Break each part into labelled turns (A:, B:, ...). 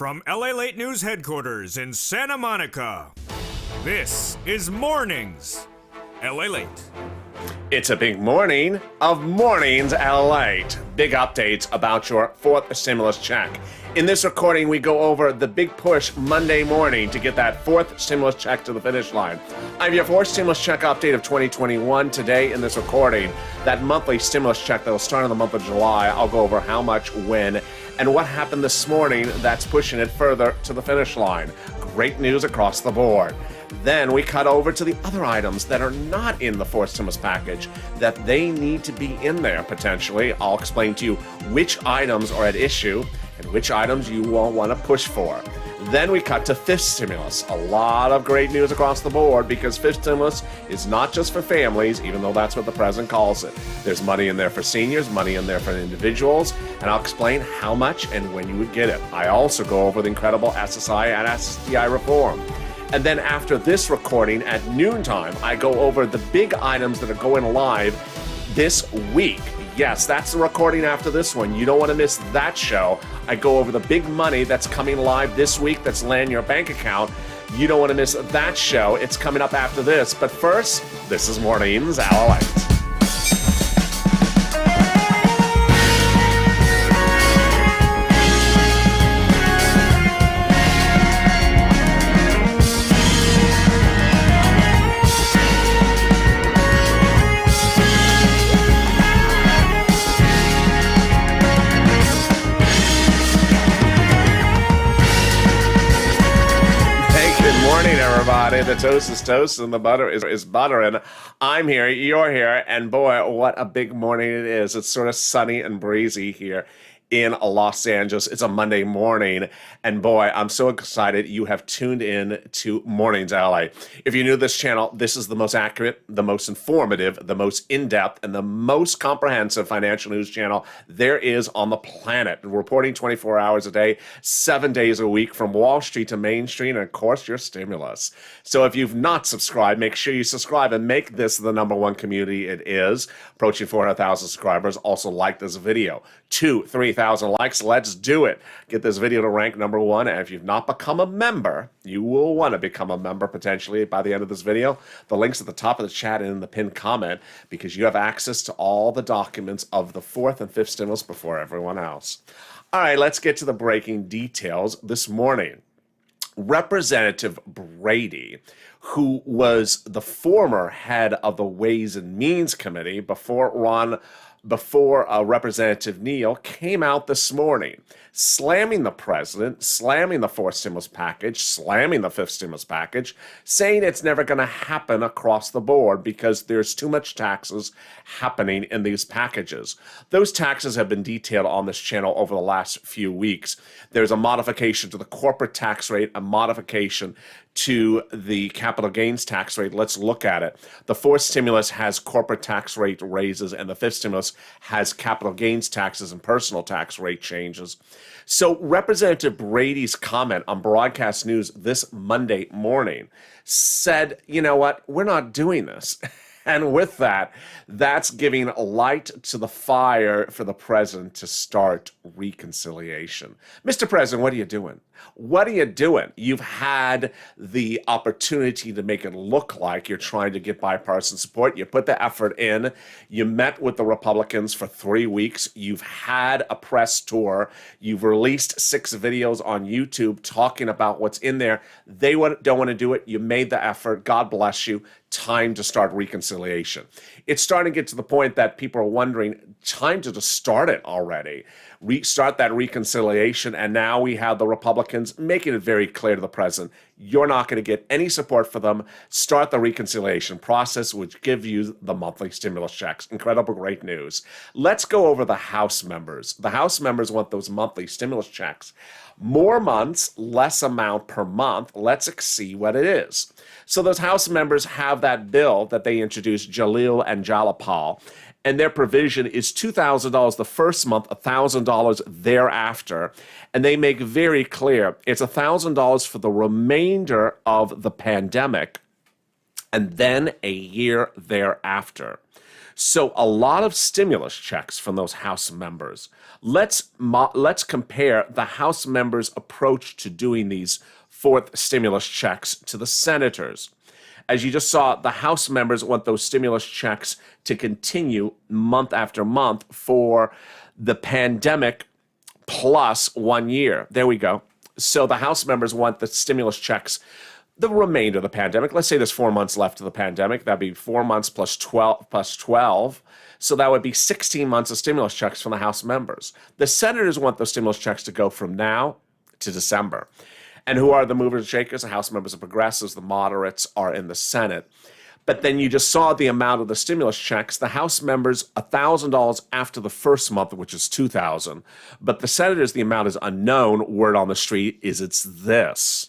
A: From LALATE News headquarters in Santa Monica, this is Mornings LALATE.
B: It's a big morning of Mornings LALATE. Big updates about your fourth stimulus check. In this recording, we go over the big push Monday morning to get that fourth stimulus check to the finish line. I have your fourth stimulus check update of 2021 today in this recording. That monthly stimulus check that will start in the month of July, I'll go over how much, when, and what happened this morning that's pushing it further to the finish line. Great news across the board. Then we cut over to the other items that are not in the fourth stimulus package that they need to be in there potentially. I'll explain to you which items are at issue and which items you will want to push for. Then we cut to fifth stimulus. A lot of great news across the board because fifth stimulus is not just for families, even though that's what the president calls it. There's money in there for seniors, money in there for individuals, and I'll explain how much and when you would get it. I also go over the incredible SSI and SSDI reform. And then after this recording at noontime, I go over the big items that are going live this week. Yes, that's the recording after this one. You don't want to miss that show. I go over the big money that's coming live this week that's landing your bank account. You don't want to miss that show. It's coming up after this. But first, this is Mornings LALATE. Everybody, the toast is toast and the butter is buttering. I'm here, you're here, and boy, what a big morning it is. It's sort of sunny and breezy here in Los Angeles. It's a Monday morning, and boy, I'm so excited you have tuned in to Mornings LA. If you're new to this channel, this is the most accurate, the most informative, the most in-depth, and the most comprehensive financial news channel there is on the planet. Reporting 24 hours a day, 7 days a week, from Wall Street to Main Street, and of course, your stimulus. So if you've not subscribed, make sure you subscribe and make this the #1 community it is. Approaching 400,000 subscribers. Also like this video. 3,000 likes. Let's do it. Get this video to rank #1. And if you've not become a member, you will want to become a member potentially by the end of this video. The link's at the top of the chat and in the pinned comment because you have access to all the documents of the fourth and fifth stimulus before everyone else. All right, let's get to the breaking details this morning. Representative Brady, who was the former head of the Ways and Means Committee before Representative Neal, came out this morning slamming the president, slamming the fourth stimulus package, slamming the fifth stimulus package, saying it's never going to happen across the board because there's too much taxes happening in these packages. Those taxes have been detailed on this channel over the last few weeks. There's a modification to the corporate tax rate, a modification to the capital gains tax rate. Let's look at it. The fourth stimulus has corporate tax rate raises, and the fifth stimulus has capital gains taxes and personal tax rate changes. So Representative Brady's comment on broadcast news this Monday morning said, you know what, we're not doing this. And with that, that's giving light to the fire for the president to start reconciliation. Mr. President, what are you doing? What are you doing? You've had the opportunity to make it look like you're trying to get bipartisan support. You put the effort in. You met with the Republicans for 3 weeks. You've had a press tour. You've released 6 videos on YouTube talking about what's in there. They don't want to do it. You made the effort. God bless you. Time to start reconciliation. It's starting to get to the point that people are wondering, time to just start it already. Restart that reconciliation, and now we have the Republicans making it very clear to the president, you're not going to get any support for them. Start the reconciliation process, which give you the monthly stimulus checks. Incredible, great news. Let's go over the House members. The House members want those monthly stimulus checks. More months, less amount per month. Let's see what it is. So those House members have that bill that they introduced, Jalil and Jalapal, and their provision is $2,000 the first month, $1,000 thereafter. And they make very clear it's $1,000 for the remainder of the pandemic and then a year thereafter. So a lot of stimulus checks from those House members. Let's compare the House members' approach to doing these fourth stimulus checks to the senators. As you just saw, the House members want those stimulus checks to continue month after month for the pandemic plus 1 year. There we go. So the House members want the stimulus checks the remainder of the pandemic. Let's say there's 4 months left of the pandemic. That'd be 4 months plus 12. So that would be 16 months of stimulus checks from the House members. The senators want those stimulus checks to go from now to December. And who are the movers and shakers? The House members are progressives. The moderates are in the Senate. But then you just saw the amount of the stimulus checks. The House members, $1,000 after the first month, which is $2,000. But the senators, the amount is unknown. Word on the street is it's this.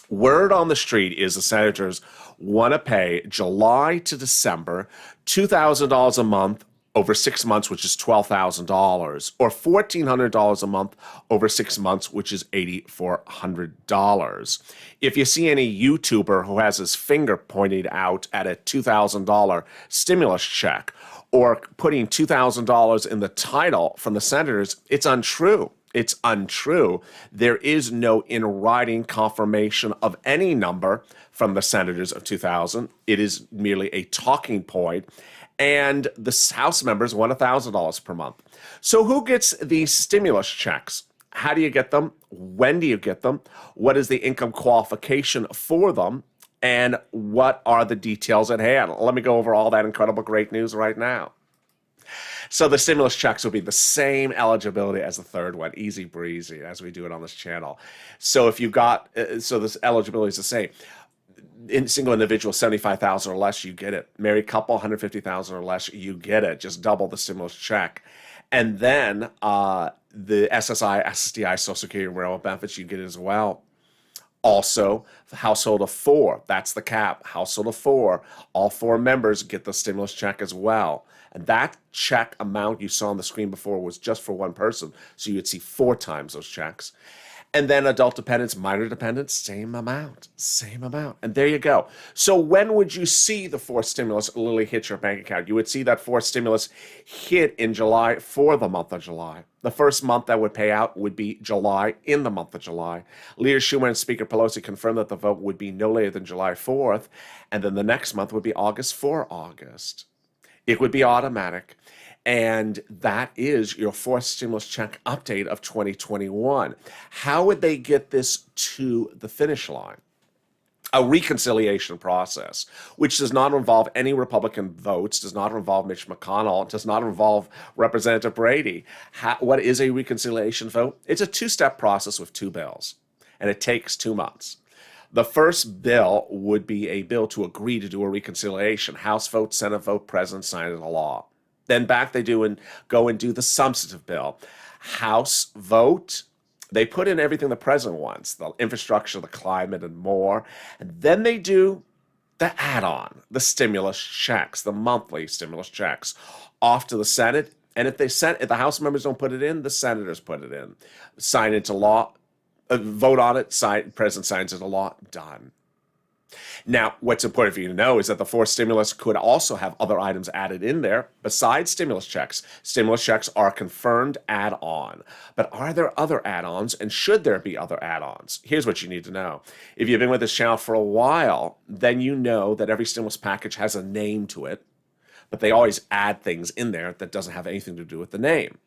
B: Word on the street is the senators want to pay July to December $2,000 a month over 6 months, which is $12,000, or $1,400 a month over 6 months, which is $8,400. If you see any YouTuber who has his finger pointed out at a $2,000 stimulus check or putting $2,000 in the title from the senators, it's untrue. It's untrue. There is no in writing confirmation of any number from the senators of 2000. It is merely a talking point. And the House members want $1,000 per month. So who gets these stimulus checks? How do you get them? When do you get them? What is the income qualification for them? And what are the details at hand? Let me go over all that incredible great news right now. So the stimulus checks will be the same eligibility as the third one, easy breezy, as we do it on this channel. So if you got, so this eligibility is the same. In single individual, 75,000 or less, you get it. Married couple, 150,000 or less, you get it. Just double the stimulus check. And then the SSI, SSDI, Social Security, and Railroad benefits, you get it as well. Also, the household of 4, that's the cap. Household of 4, all 4 members get the stimulus check as well. And that check amount you saw on the screen before was just for one person. So you would see 4 times those checks. And then adult dependents, minor dependents, same amount, same amount. And there you go. So when would you see the fourth stimulus literally hit your bank account? You would see that fourth stimulus hit in July for the month of July. The first month that would pay out would be July, in the month of July. Leader Schumer and Speaker Pelosi confirmed that the vote would be no later than July 4th. And then the next month would be August for August. It would be automatic. And that is your fourth stimulus check update of 2021. How would they get this to the finish line? A reconciliation process, which does not involve any Republican votes, does not involve Mitch McConnell, does not involve Representative Brady. What is a reconciliation vote? It's a 2-step process with 2 bills, and it takes 2 months. The first bill would be a bill to agree to do a reconciliation. House vote, Senate vote, President sign into law. Then back they do and go and do the substantive bill. House vote, they put in everything the president wants, the infrastructure, the climate, and more. And then they do the add-on, the stimulus checks, the monthly stimulus checks, off to the Senate. And if the House members don't put it in, the senators put it in. Sign into law, vote on it, president signs into law, done. Now, what's important for you to know is that the fourth stimulus could also have other items added in there besides stimulus checks. Stimulus checks are a confirmed add-on. But are there other add-ons, and should there be other add-ons? Here's what you need to know. If you've been with this channel for a while, then you know that every stimulus package has a name to it, but they always add things in there that doesn't have anything to do with the name.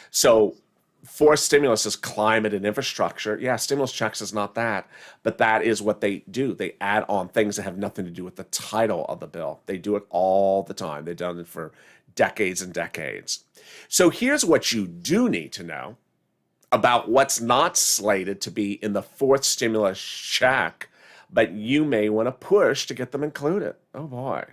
B: So fourth stimulus is climate and infrastructure. Yeah, stimulus checks is not that, but that is what they do. They add on things that have nothing to do with the title of the bill. They do it all the time. They've done it for decades and decades. So here's what you do need to know about what's not slated to be in the fourth stimulus check, but you may want to push to get them included. Oh boy.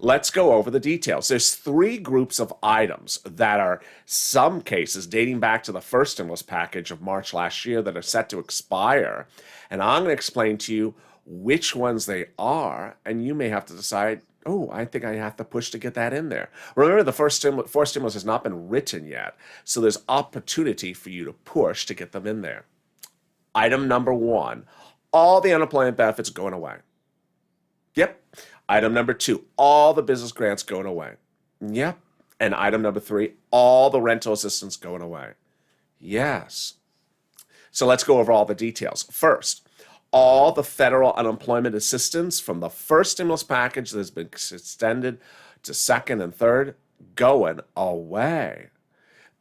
B: Let's go over the details. There's 3 groups of items that are some cases dating back to the first stimulus package of March last year that are set to expire. And I'm going to explain to you which ones they are, and you may have to decide, oh, I think I have to push to get that in there. Remember, the fourth stimulus has not been written yet, so there's opportunity for you to push to get them in there. Item number 1, all the unemployment benefits going away. Yep. Item number 2, all the business grants going away. Yep. And item number 3, all the rental assistance going away. Yes. So let's go over all the details. First, all the federal unemployment assistance from the first stimulus package that has been extended to second and third, going away.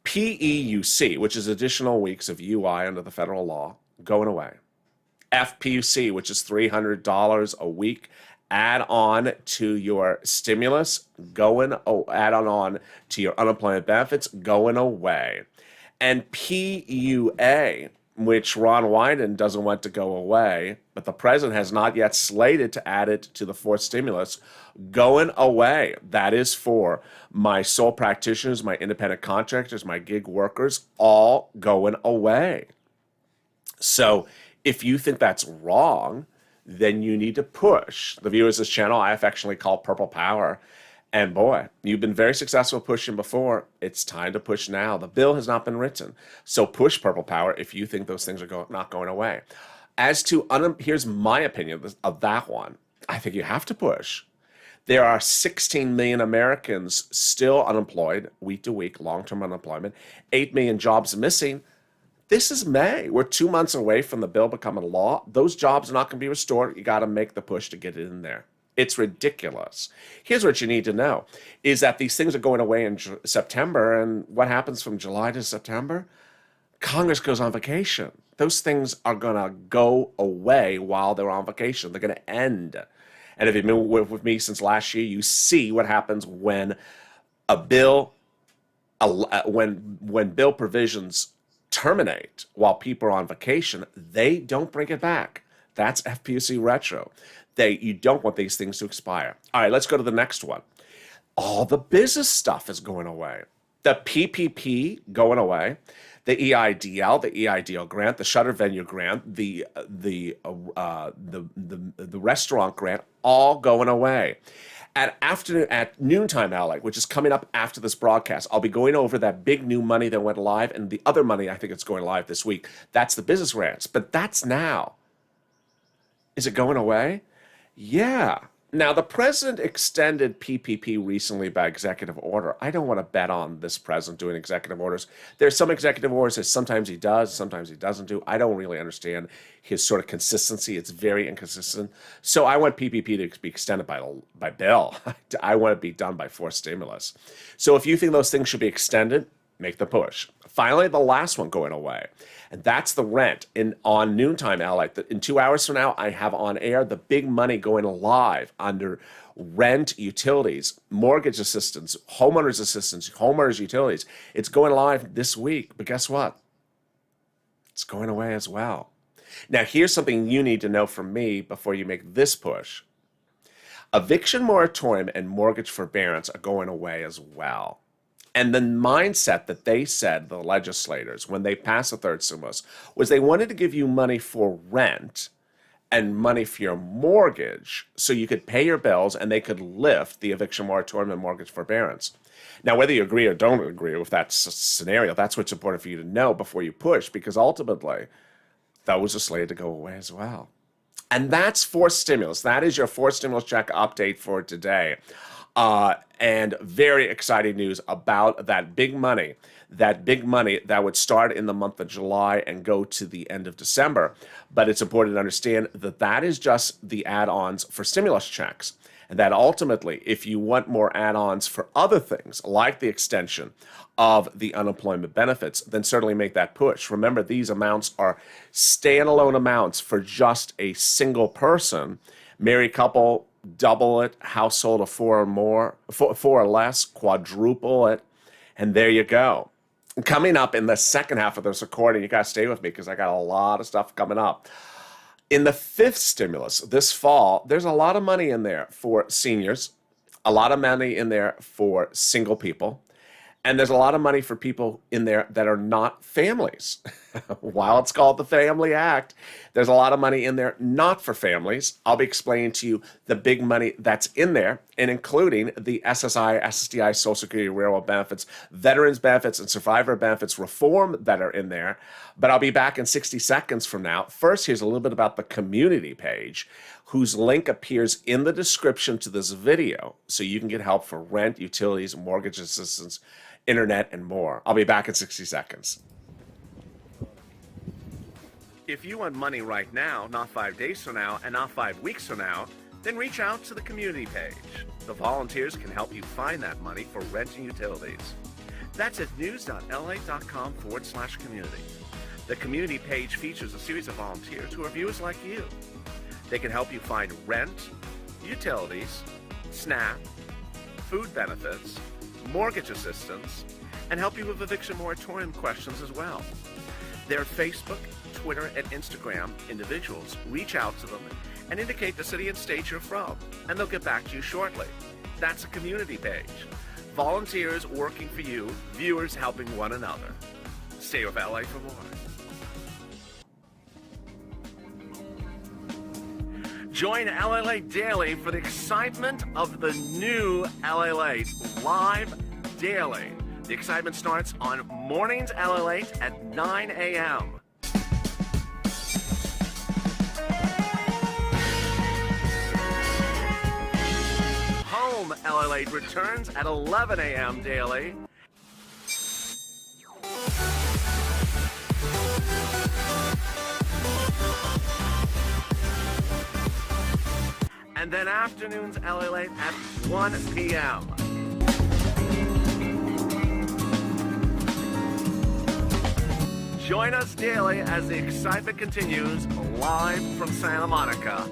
B: PEUC, which is additional weeks of UI under the federal law, going away. FPUC, which is $300 a week, add on to your stimulus, add on to your unemployment benefits, going away. And PUA, which Ron Wyden doesn't want to go away, but the president has not yet slated to add it to the fourth stimulus, going away. That is for my sole practitioners, my independent contractors, my gig workers, all going away. So if you think that's wrong, then you need to push. The viewers of this channel I affectionately call Purple Power. And boy, you've been very successful pushing before. It's time to push now. The bill has not been written. So push Purple Power if you think those things are not going away. As to, here's my opinion of that one. I think you have to push. There are 16 million Americans still unemployed, week to week, long-term unemployment, 8 million jobs missing. This is May. We're 2 months away from the bill becoming law. Those jobs are not going to be restored. You got to make the push to get it in there. It's ridiculous. Here's what you need to know, is that these things are going away in September, and what happens from July to September? Congress goes on vacation. Those things are going to go away while they're on vacation. They're going to end. And if you've been with me since last year, you see what happens when a bill, when bill provisions terminate while people are on vacation, they don't bring it back. That's FPUC retro. You don't want these things to expire. All right, let's go to the next one. All the business stuff is going away. The PPP going away. The EIDL, the EIDL grant, the shutter venue grant, the restaurant grant, all going away. At noontime LA, which is coming up after this broadcast, I'll be going over that big new money that went live and the other money I think it's going live this week. That's the business grants, but that's now. Is it going away? Yeah. Now, the president extended PPP recently by executive order. I don't want to bet on this president doing executive orders. There's some executive orders that sometimes he does, sometimes he doesn't do. I don't really understand his sort of consistency. It's very inconsistent. So I want PPP to be extended by bill. I want it to be done by fourth stimulus. So if you think those things should be extended, make the push. Finally, the last one going away, and that's the rent. On noontime LA, in 2 hours from now, I have on air the big money going live under rent, utilities, mortgage assistance, homeowners assistance, homeowners utilities. It's going live this week, but guess what? It's going away as well. Now, here's something you need to know from me before you make this push. Eviction moratorium and mortgage forbearance are going away as well. And the mindset that they said, the legislators, when they passed the third stimulus, was they wanted to give you money for rent and money for your mortgage so you could pay your bills and they could lift the eviction moratorium and mortgage forbearance. Now, whether you agree or don't agree with that scenario, that's what's important for you to know before you push, because ultimately, those are slated to go away as well. And that's fourth stimulus. That is your fourth stimulus check update for today. And very exciting news about that big money that would start in the month of July and go to the end of December. But it's important to understand that that is just the add-ons for stimulus checks. And that ultimately, if you want more add-ons for other things, like the extension of the unemployment benefits, then certainly make that push. Remember, these amounts are standalone amounts for just a single person. Married couple, double it. Household of four or less, quadruple it. And there you go. Coming up in the second half of this recording, you got to stay with me because I got a lot of stuff coming up. In the fifth stimulus this fall, there's a lot of money in there for seniors, a lot of money in there for single people, and there's a lot of money for people in there that are not families. While it's called the Family Act, there's a lot of money in there not for families. I'll be explaining to you the big money that's in there, and including the SSI, SSDI, Social Security, Railroad benefits, veterans benefits, and survivor benefits reform that are in there. But I'll be back in 60 seconds from now. First, here's a little bit about the community page, whose link appears in the description to this video, so you can get help for rent, utilities, mortgage assistance, internet, and more. I'll be back in 60 seconds. If you want money right now, not 5 days from now, and not 5 weeks from now, then reach out to the community page. The volunteers can help you find that money for rent and utilities. That's at news.la.com/community. The community page features a series of volunteers who are viewers like you. They can help you find rent, utilities, SNAP, food benefits, mortgage assistance, and help you with eviction moratorium questions as well. Their Facebook, Twitter, and Instagram individuals reach out to them and indicate the city and state you're from, and they'll get back to you shortly. That's a community page. Volunteers working for you, viewers helping one another. Stay with LA for more. Join LALATE Daily for the excitement of the new LALATE live daily. The excitement starts on Mornings LALATE at 9 a.m. Home LALATE returns at 11 a.m. daily. And then afternoons LALATE at 1 p.m. Join us daily as the excitement continues live from Santa Monica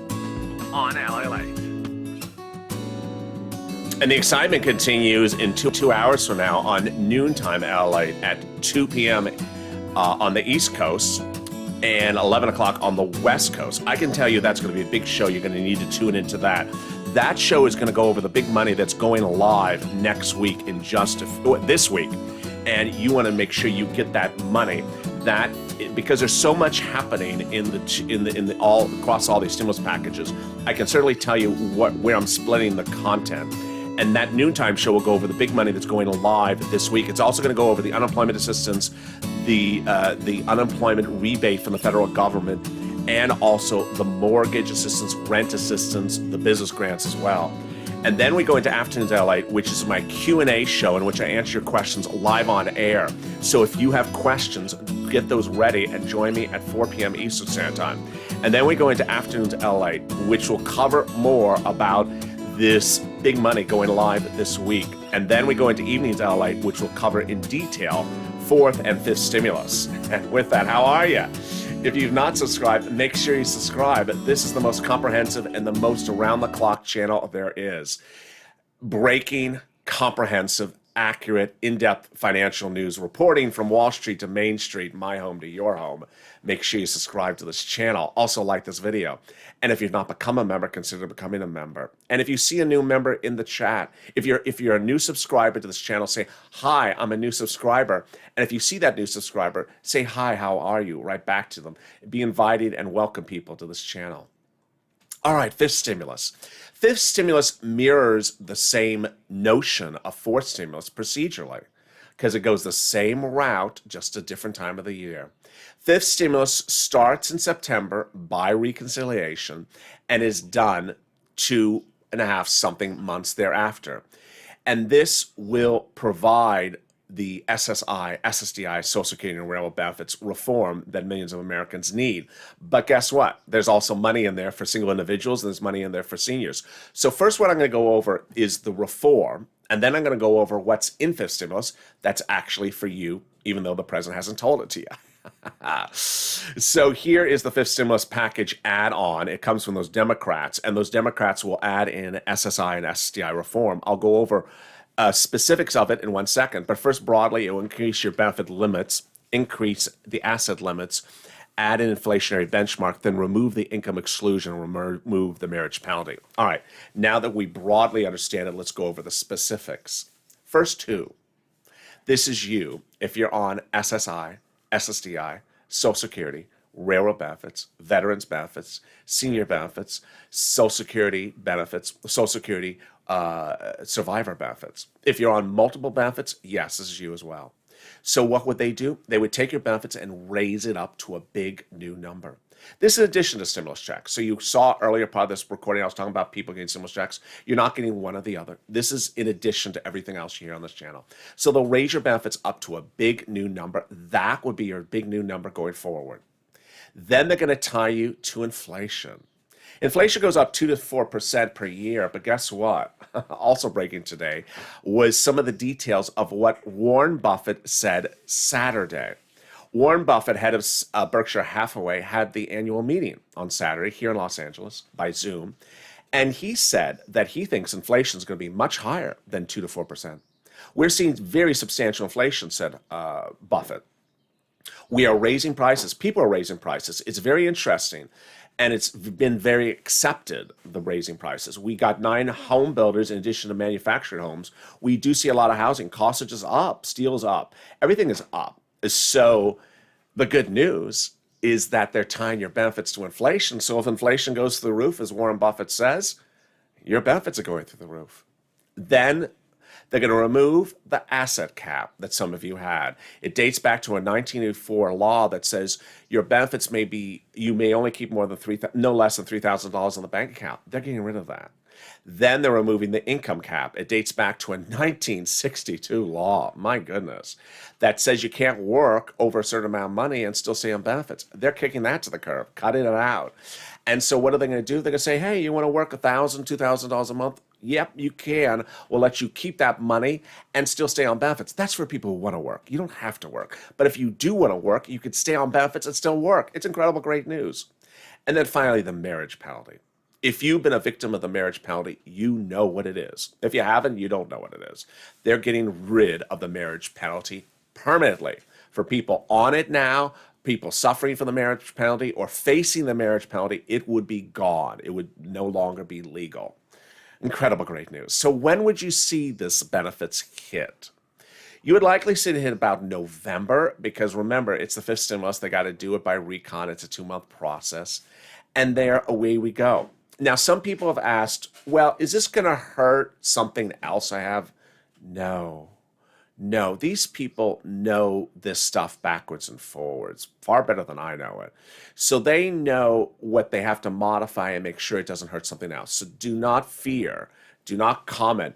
B: on LALATE. And the excitement continues in two hours from now on noontime LALATE at 2 p.m. On the East Coast and 11 o'clock on the West Coast. I can tell you that's going to be a big show. You're going to need to tune into that. That show is going to go over the big money that's going live next week in this week. And you want to make sure you get that money. Because there's so much happening in all across all these stimulus packages, I can certainly tell you where I'm splitting the content. And that noontime show will go over the big money that's going live this week. It's also going to go over the unemployment assistance, the unemployment rebate from the federal government, and also the mortgage assistance, rent assistance, the business grants as well. And then we go into Afternoons LA, which is my Q&A show in which I answer your questions live on air. So if you have questions, get those ready and join me at 4 p.m. Eastern Standard Time. And then we go into Afternoons LA, which will cover more about this big money going live this week. And then we go into Evenings LA, which will cover in detail fourth and fifth stimulus. And with that, how are you? If you've not subscribed, make sure you subscribe. This is the most comprehensive and the most around-the-clock channel there is. Breaking, comprehensive, accurate, in-depth financial news reporting from Wall Street to Main Street, my home to your home. Make sure you subscribe to this channel. Also like this video. And if you've not become a member, consider becoming a member. And if you see a new member in the chat, if you're a new subscriber to this channel, say, hi, I'm a new subscriber. And if you see that new subscriber, say, hi, how are you? Right back to them. Be invited and welcome people to this channel. All right, fifth stimulus. Fifth stimulus mirrors the same notion of fourth stimulus procedurally because it goes the same route, just a different time of the year. Fifth stimulus starts in September by reconciliation and is done 2.5 months thereafter. And this will provide the SSI, SSDI, Social Security and Railroad benefits reform that millions of Americans need. But guess what? There's also money in there for single individuals and there's money in there for seniors. So first what I'm going to go over is the reform, and then I'm going to go over what's in fifth stimulus that's actually for you, even though the president hasn't told it to you. So here is the fifth stimulus package add-on. It comes from those Democrats, and those Democrats will add in SSI and SSDI reform. I'll go over specifics of it in 1 second, but first broadly, it will increase your benefit limits, increase the asset limits, add an inflationary benchmark, then remove the income exclusion, remove the marriage penalty. All right, now that we broadly understand it, let's go over the specifics. First two, this is you if you're on SSI, SSDI, Social Security, railroad benefits, veterans benefits, senior benefits, Social Security benefits, Social Security survivor benefits. If you're on multiple benefits, yes, this is you as well. So what would they do? They would take your benefits and raise it up to a big new number. This is in addition to stimulus checks. So you saw earlier part of this recording, I was talking about people getting stimulus checks. You're not getting one or the other. This is in addition to everything else you hear on this channel. So they'll raise your benefits up to a big new number. That would be your big new number going forward. Then they're going to tie you to inflation. Inflation goes up 2 to 4% per year, but guess what? Also breaking today was some of the details of what Warren Buffett said Saturday. Warren Buffett, head of Berkshire Hathaway, had the annual meeting on Saturday here in Los Angeles by Zoom, and he said that he thinks inflation is going to be much higher than 2 to 4%. We're seeing very substantial inflation, said Buffett. We are raising prices. People are raising prices. It's very interesting. And it's been very accepted, the raising prices. We got 9 home builders in addition to manufactured homes. We do see a lot of housing. Costs are just up. Steel is up. Everything is up. So the good news is that they're tying your benefits to inflation. So if inflation goes through the roof, as Warren Buffett says, your benefits are going through the roof. Then they're going to remove the asset cap that some of you had. It dates back to a 1984 law that says your benefits may be, you may only keep more than no less than $3,000 in the bank account. They're getting rid of that. Then they're removing the income cap. It dates back to a 1962 law, my goodness, that says you can't work over a certain amount of money and still stay on benefits. They're kicking that to the curb, cutting it out. And so what are they going to do? They're going to say, hey, you want to work $1,000, $2,000 a month? Yep, you can. We'll let you keep that money and still stay on benefits. That's for people who want to work. You don't have to work. But if you do want to work, you could stay on benefits and still work. It's incredible, great news. And then finally, the marriage penalty. If you've been a victim of the marriage penalty, you know what it is. If you haven't, you don't know what it is. They're getting rid of the marriage penalty permanently for people on it now, people suffering from the marriage penalty or facing the marriage penalty. It would be gone. It would no longer be legal. Incredible, great news. So when would you see this benefits hit? You would likely see it hit about November because remember, it's the 5th stimulus. They got to do it by recon. It's a 2-month process. And there, away we go. Now, some people have asked, well, is this going to hurt something else I have? No. No, these people know this stuff backwards and forwards far better than I know it. So they know what they have to modify and make sure it doesn't hurt something else. So do not fear. Do not comment.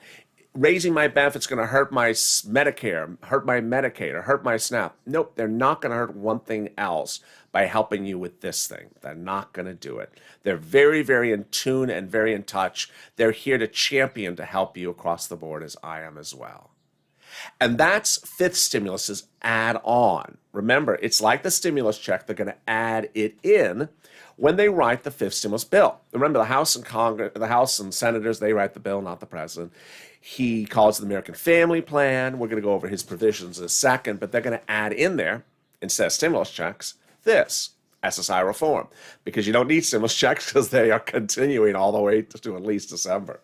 B: Raising my benefits going to hurt my Medicare, hurt my Medicaid, or hurt my SNAP. Nope, they're not going to hurt one thing else by helping you with this thing. They're not going to do it. They're very, very in tune and very in touch. They're here to champion to help you across the board as I am as well. And that's 5th stimulus's add-on. Remember, it's like the stimulus check. They're going to add it in when they write the 5th stimulus bill. Remember, the House and Congress, the House and senators, they write the bill, not the president. He calls it the American Family Plan. We're going to go over his provisions in a second, but they're going to add in there, instead of stimulus checks, this, SSI reform, because you don't need stimulus checks because they are continuing all the way to at least December.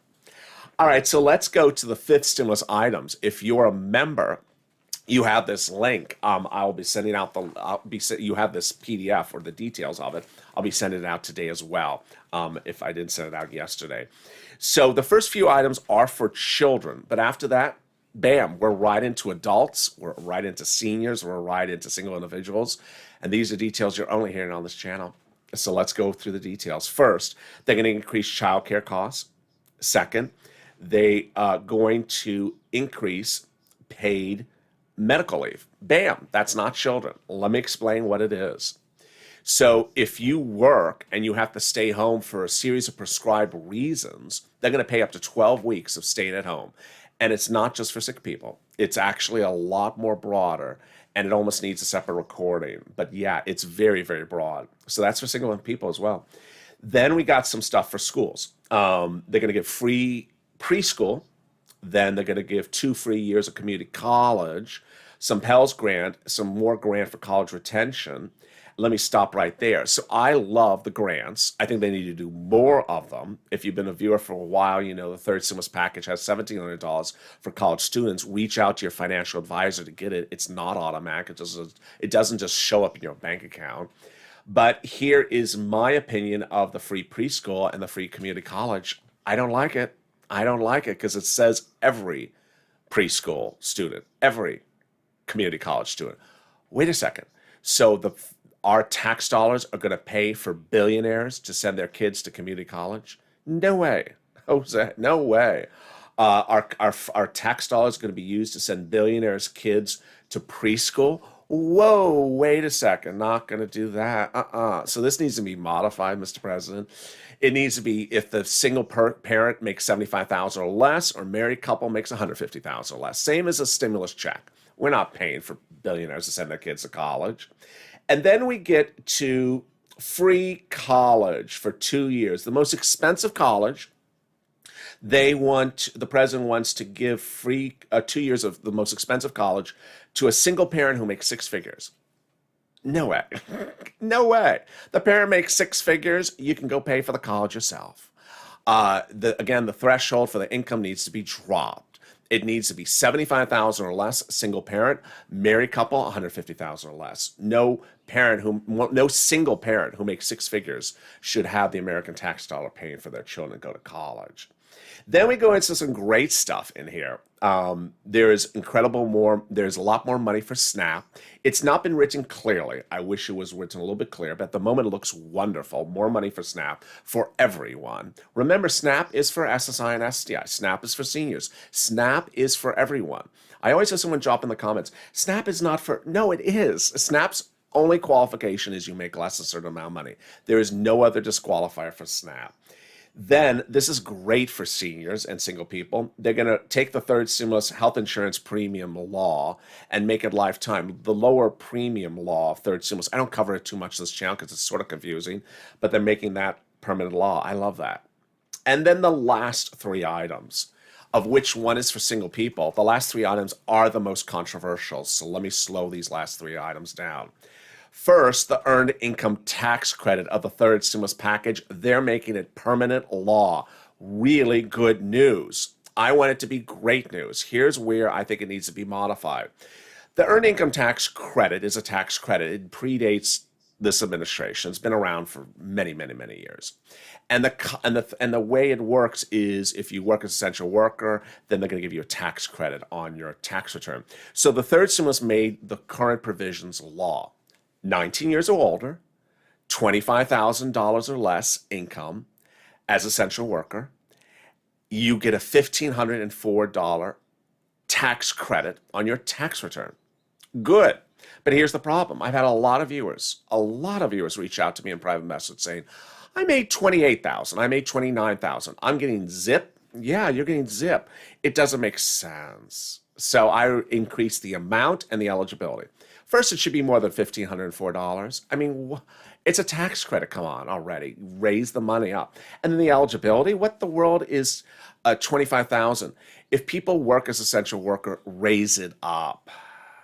B: All right, so let's go to the 5th stimulus items. If you're a member, you have this link. I'll be sending out you have this PDF or the details of it. I'll be sending it out today as well, if I didn't send it out yesterday. So the first few items are for children, but after that, bam, we're right into adults, we're right into seniors, we're right into single individuals, and these are details you're only hearing on this channel. So let's go through the details. First, they're going to increase child care costs. Second, they are going to increase paid medical leave. Bam, that's not children. Let me explain what it is. So if you work and you have to stay home for a series of prescribed reasons, they're going to pay up to 12 weeks of staying at home. And it's not just for sick people. It's actually a lot more broader, and it almost needs a separate recording. But yeah, it's very, very broad. So that's for single people as well. Then we got some stuff for schools. They're going to give free preschool. Then they're going to give 2 free years of community college, some Pell's grant, some more grant for college retention, let me stop right there. So I love the grants. I think they need to do more of them. If you've been a viewer for a while, you know the third stimulus package has $1,700 for college students. Reach out to your financial advisor to get it. It's not automatic. It doesn't just show up in your bank account. But here is my opinion of the free preschool and the free community college. I don't like it. I don't like it because it says every preschool student, every community college student. Wait a second. So our tax dollars are going to pay for billionaires to send their kids to community college? No way. Jose, no way. Our tax dollars are going to be used to send billionaires' kids to preschool? Whoa, wait a second. Not going to do that. So this needs to be modified, Mr. President. It needs to be if the single parent makes $75,000 or less, or married couple makes $150,000 or less. Same as a stimulus check. We're not paying for billionaires to send their kids to college. And then we get to free college for 2 years. The most expensive college, the president wants to give free 2 years of the most expensive college to a single parent who makes six figures. No way. No way. The parent makes six figures, you can go pay for the college yourself. Again, the threshold for the income needs to be dropped. It needs to be $75,000 or less, single parent, married couple, $150,000 or less. No single parent who makes six figures should have the American tax dollar paying for their children to go to college. Then we go into some great stuff in here. There's a lot more money for SNAP. It's not been written clearly. I wish it was written a little bit clearer, but at the moment it looks wonderful. More money for SNAP for everyone. Remember, SNAP is for SSI and SSDI. SNAP is for seniors. SNAP is for everyone. I always have someone drop in the comments, SNAP is not for, no, it is. SNAP's only qualification is you make less than a certain amount of money. There is no other disqualifier for SNAP. Then this is great for seniors and single people. They're going to take the third stimulus health insurance premium law and make it lifetime. The lower premium law of third stimulus, I don't cover it too much this channel because it's sort of confusing, but they're making that permanent law. I love that. And then the last three items, of which one is for single people. The last three items are the most controversial, so let me slow these last three items down. First, the earned income tax credit of the third stimulus package, they're making it permanent law. Really good news. I want it to be great news. Here's where I think it needs to be modified. The earned income tax credit is a tax credit. It predates this administration. It's been around for many, many, many years. And the way it works is if you work as an essential worker, then they're going to give you a tax credit on your tax return. So the third stimulus made the current provisions law. 19 years or older, $25,000 or less income as essential worker, you get a $1,504 tax credit on your tax return. Good. But here's the problem. I've had a lot of viewers reach out to me in private message saying, I made $28,000, I made $29,000. I'm getting zip. Yeah, you're getting zip. It doesn't make sense. So I increased the amount and the eligibility. First, it should be more than $1,504. I mean, it's a tax credit. Come on already. Raise the money up. And then the eligibility, what the world is $25,000. If people work as essential worker, raise it up.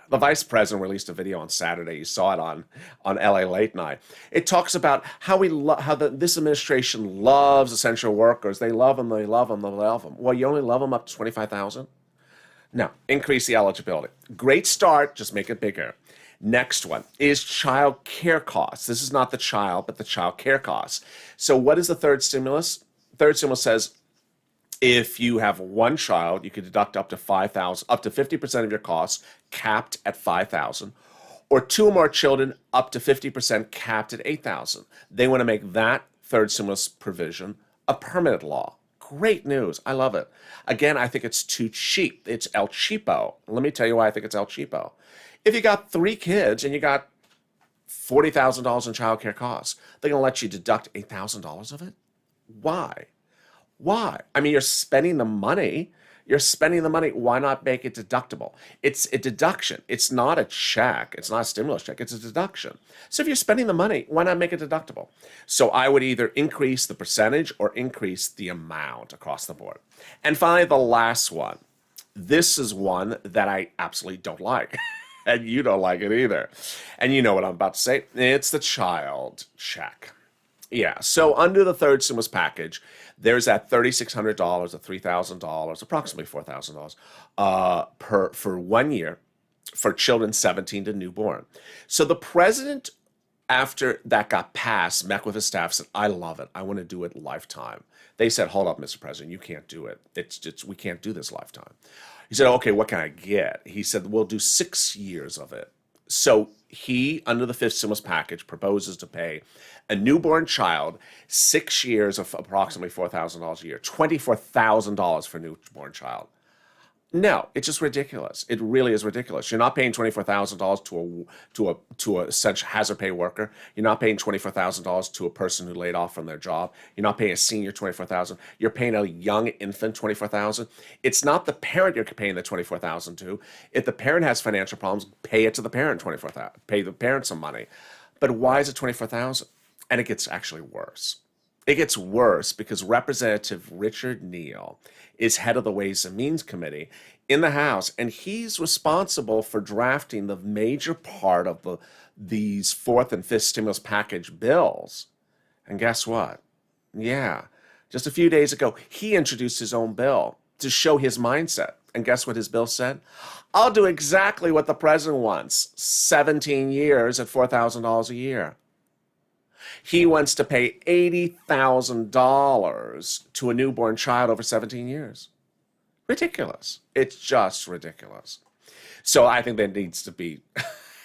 B: The vice president released a video on Saturday. You saw it on LALATE night. It talks about how this administration loves essential workers. They love them, they love them, they love them. Well, you only love them up to $25,000? No, increase the eligibility. Great start, just make it bigger. Next one is child care costs. This is not the child, but the child care costs. So what is the third stimulus? Third stimulus says if you have one child, you can deduct up to $5,000, up to 50% of your costs, capped at $5,000, or two or more children, up to 50%, capped at $8,000. They want to make that third stimulus provision a permanent law. Great news. I love it. Again, I think it's too cheap. It's El Cheapo. Let me tell you why I think it's El Cheapo. If you got 3 kids and you got $40,000 in child care costs, they're going to let you deduct $8,000 of it? Why? Why? I mean, you're spending the money. You're spending the money. Why not make it deductible? It's a deduction. It's not a check. It's not a stimulus check. It's a deduction. So if you're spending the money, why not make it deductible? So I would either increase the percentage or increase the amount across the board. And finally, the last one. This is one that I absolutely don't like. And you don't like it either. And you know what I'm about to say. It's the child check. Yeah, so under the third stimulus package, there's that $3,600 or $3,000, approximately $4,000 for 1 year for children 17 to newborn. So the president, after that got passed, met with his staff, said, I love it. I want to do it lifetime. They said, hold up, Mr. President, you can't do it. We can't do this lifetime. He said, okay, what can I get? He said, we'll do 6 years of it. So he, under the fifth stimulus package, proposes to pay a newborn child 6 years of approximately $4,000 a year, $24,000 for a newborn child. No, it's just ridiculous. It really is ridiculous. You're not paying $24,000 to a such hazard pay worker. You're not paying $24,000 to a person who laid off from their job. You're not paying a senior $24,000. You're paying a young infant $24,000. It's not the parent you're paying the $24,000 to. If the parent has financial problems, pay it to the parent $24,000. Pay the parent some money. But why is it $24,000? And it gets actually worse. It gets worse because Representative Richard Neal is head of the Ways and Means Committee in the House, and he's responsible for drafting the major part of these fourth and fifth stimulus package bills. And guess what? Yeah, just a few days ago, he introduced his own bill to show his mindset. And guess what his bill said? I'll do exactly what the president wants, 17 years at $4,000 a year. He wants to pay $80,000 to a newborn child over 17 years. Ridiculous. It's just ridiculous. So I think that needs to be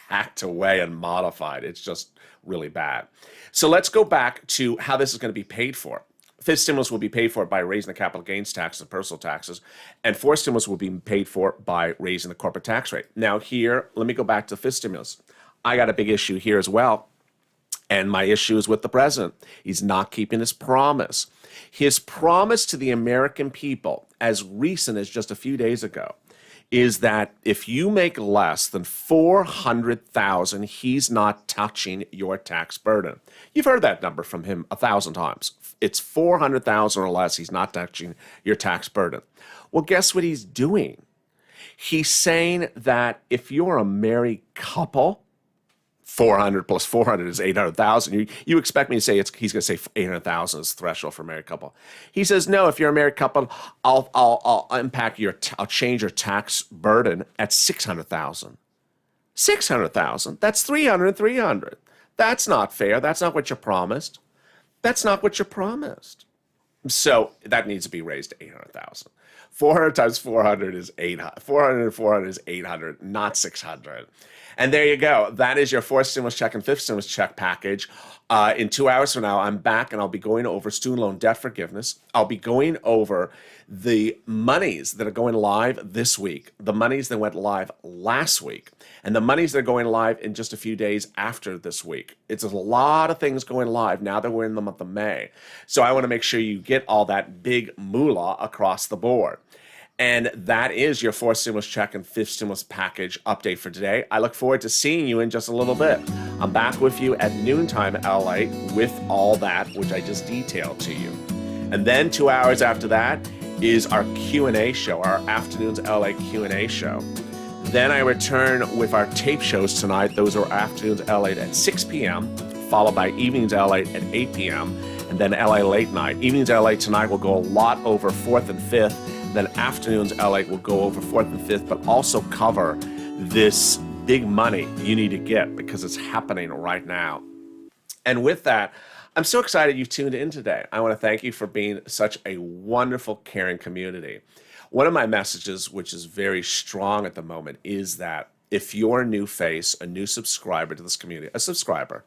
B: hacked away and modified. It's just really bad. So let's go back to how this is going to be paid for. Fifth stimulus will be paid for by raising the capital gains tax and personal taxes, and fourth stimulus will be paid for by raising the corporate tax rate. Now here, let me go back to fifth stimulus. I got a big issue here as well. And my issue is with the president. He's not keeping his promise. His promise to the American people, as recent as just a few days ago, is that if you make less than $400,000, he's not touching your tax burden. You've heard that number from him 1,000 times. It's $400,000 or less, he's not touching your tax burden. Well, guess what he's doing? He's saying that if you're a married couple, 400 plus 400 is 800,000. You expect me to say he's going to say 800,000 is threshold for a married couple. He says, no, if you're a married couple, I'll change your tax burden at 600,000. 600,000? That's 300 and 300. That's not fair. That's not what you promised. That's not what you promised. So that needs to be raised to 800,000. 400 times 400 is 800. 400 and 400 is 800, not 600. And there you go. That is your fourth stimulus check and fifth stimulus check package. In 2 hours from now, I'm back and I'll be going over student loan debt forgiveness. I'll be going over the monies that are going live this week, the monies that went live last week, and the monies that are going live in just a few days after this week. It's a lot of things going live now that we're in the month of May. So I want to make sure you get all that big moolah across the board. And that is your fourth stimulus check and fifth stimulus package update for today. I look forward to seeing you in just a little bit. I'm back with you at noontime LA with all that, which I just detailed to you. And then 2 hours after that is our Q&A show, our Afternoons LA Q&A show. Then I return with our tape shows tonight. Those are Afternoons LA at 6 p.m., followed by Evenings LA at 8 p.m., and then LA Late Night. Evenings LA tonight will go a lot over fourth and fifth. Then Afternoons LA will go over fourth and fifth, but also cover this big money you need to get because it's happening right now. And with that, I'm so excited you tuned in today. I want to thank you for being such a wonderful, caring community. One of my messages, which is very strong at the moment, is that if you're a new face, a new subscriber to this community, a subscriber,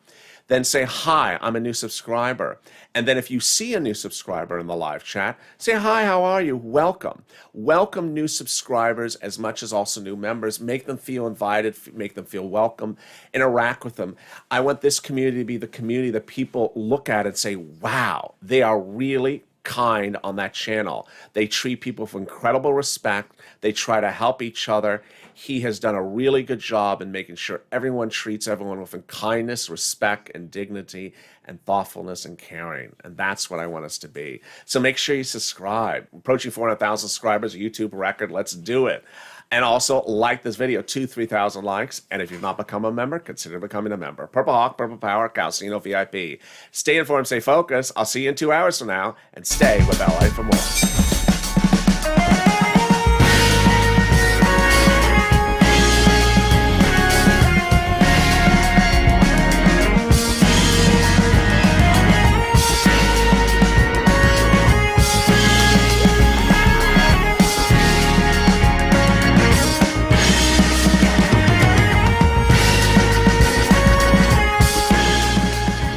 B: then say, hi, I'm a new subscriber. And then if you see a new subscriber in the live chat, say, hi, how are you? Welcome. Welcome new subscribers as much as also new members. Make them feel invited, make them feel welcome, interact with them. I want this community to be the community that people look at and say, wow, they are really kind on that channel. They treat people with incredible respect. They try to help each other. He has done a really good job in making sure everyone treats everyone with kindness, respect, and dignity, and thoughtfulness and caring. And that's what I want us to be. So make sure you subscribe. Approaching 400,000 subscribers, YouTube record. Let's do it. And also like this video, 3,000 likes. And if you've not become a member, consider becoming a member. Purple Hawk, Purple Power, Calcino VIP. Stay informed, stay focused. I'll see you in 2 hours from now. And stay with LA for more.